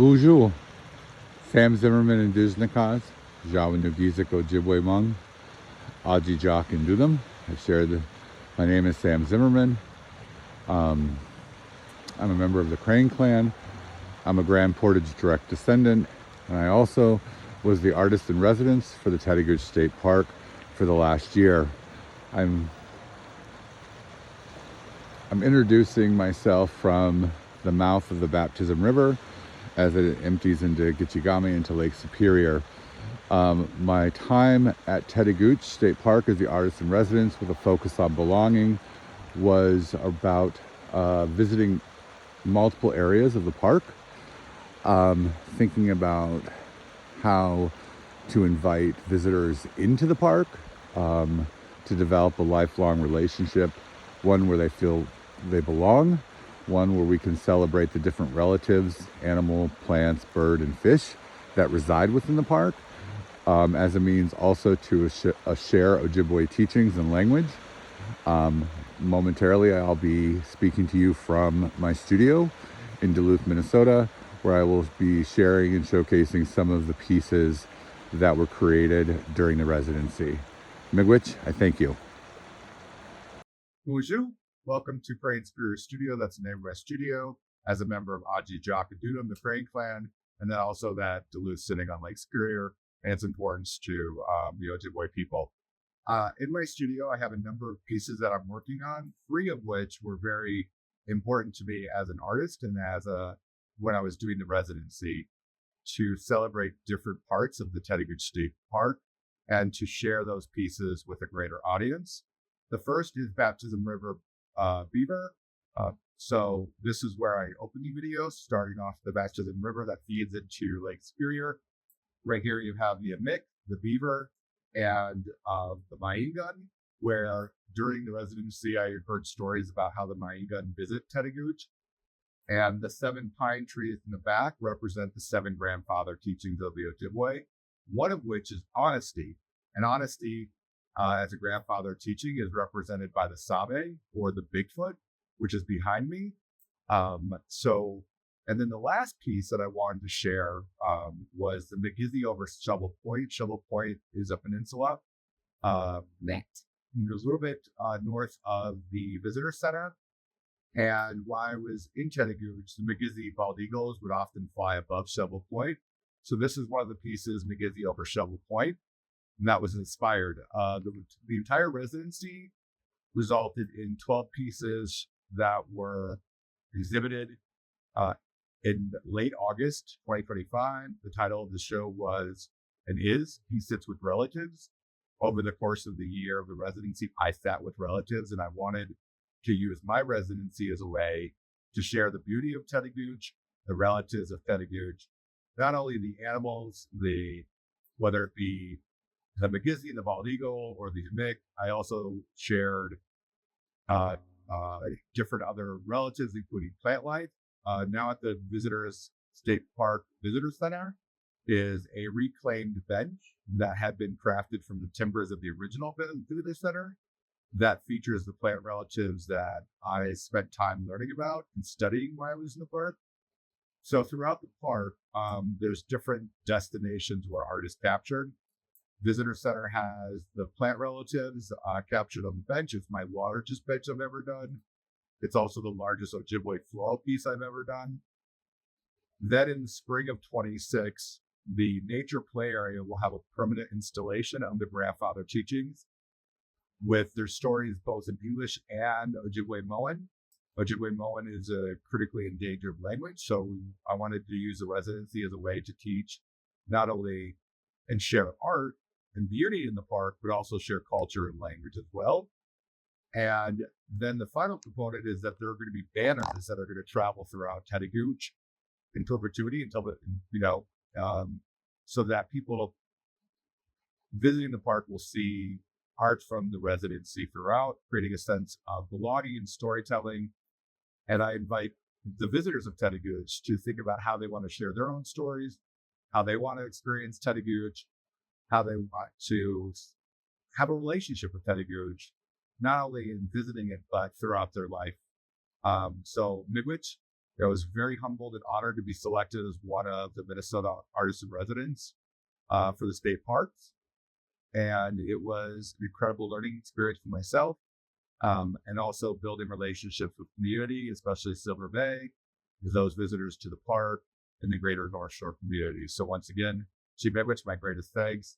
Bonjour, Sam Zimmerman and Disneykas, Jawanugizik Ojibwemowin, Aji Jock and Dudum. My name is Sam Zimmerman. I'm a member of the Crane clan. I'm a Grand Portage direct descendant, and I also was the artist in residence for the Tettegouche State Park for the last year. I'm introducing myself from the mouth of the Baptism River as it empties into Gitchigami into Lake Superior. My time at Tettegouche State Park as the artist in residence with a focus on belonging was about visiting multiple areas of the park, thinking about how to invite visitors into the park, to develop a lifelong relationship, one where they feel they belong, one where we can celebrate the different relatives, animal, plants, bird, and fish that reside within the park, as a means also to share Ojibwe teachings and language. Momentarily, I'll be speaking to you from my studio in Duluth, Minnesota, where I will be sharing and showcasing some of the pieces that were created during the residency. Miigwech, I thank you. Bonjour. Welcome to Crane Superior Studio. That's the name of my studio. As a member of Aji Jock and Dudum, the Crane clan, and then also that Duluth sitting on Lake Superior and its importance to the Ojibwe people. In my studio, I have a number of pieces that I'm working on, 3 of which were very important to me as an artist and when I was doing the residency, to celebrate different parts of the Tettegouche State Park and to share those pieces with a greater audience. The first is Baptism River Beaver. So this is where I open the video, starting off the Baptism River that feeds into Lake Superior. Right here you have the Mick, the beaver, and the Maingun, where during the residency I heard stories about how the Maingun visit Tettegouche. And the 7 pine trees in the back represent the 7 grandfather teachings of the Ojibwe, one of which is honesty. And honesty as a grandfather teaching is represented by the Sabe, or the Bigfoot, which is behind me. And then the last piece that I wanted to share was the Miigizzi over Shovel Point. Shovel Point is a peninsula a little bit north of the visitor center. And while I was in Tettegouche, the Miigizzi bald eagles would often fly above Shovel Point. So this is one of the pieces, Miigizzi over Shovel Point, and that was inspired. The entire residency resulted in 12 pieces that were exhibited in late August 2025. The title of the show was and is He Sits with Relatives. Over the course of the year of the residency, I sat with relatives, and I wanted to use my residency as a way to share the beauty of Tettegouche, the relatives of Tettegouche, not only the animals, whether it be the Miigizzi and the bald eagle or the Mick. I also shared different other relatives, including plant life. Now at the State Park Visitor Center is a reclaimed bench that had been crafted from the timbers of the original visitor center that features the plant relatives that I spent time learning about and studying while I was in the park. So throughout the park, there's different destinations where art is captured. Visitor Center has the plant relatives captured on the bench. It's my largest bench I've ever done. It's also the largest Ojibwe floral piece I've ever done. Then in the spring of 26, the nature play area will have a permanent installation of the grandfather teachings with their stories both in English and Ojibwemowin. Ojibwemowin is a critically endangered language, so I wanted to use the residency as a way to teach not only and share art and beauty in the park, but also share culture and language as well. And then the final component is that there are going to be banners that are going to travel throughout Tettegouche in perpetuity until so that people visiting the park will see art from the residency throughout, creating a sense of belonging and storytelling. And I invite the visitors of Tettegouche to think about how they want to share their own stories, how they want to experience Tettegouche, how they want to have a relationship with Tettegouche, not only in visiting it, but throughout their life. So Miigwech, I was very humbled and honored to be selected as one of the Minnesota artists in residence for the state parks. And it was an incredible learning experience for myself, and also building relationships with community, especially Silver Bay, those visitors to the park, and the greater North Shore community. So once again, Chief Edwidge, my greatest thanks.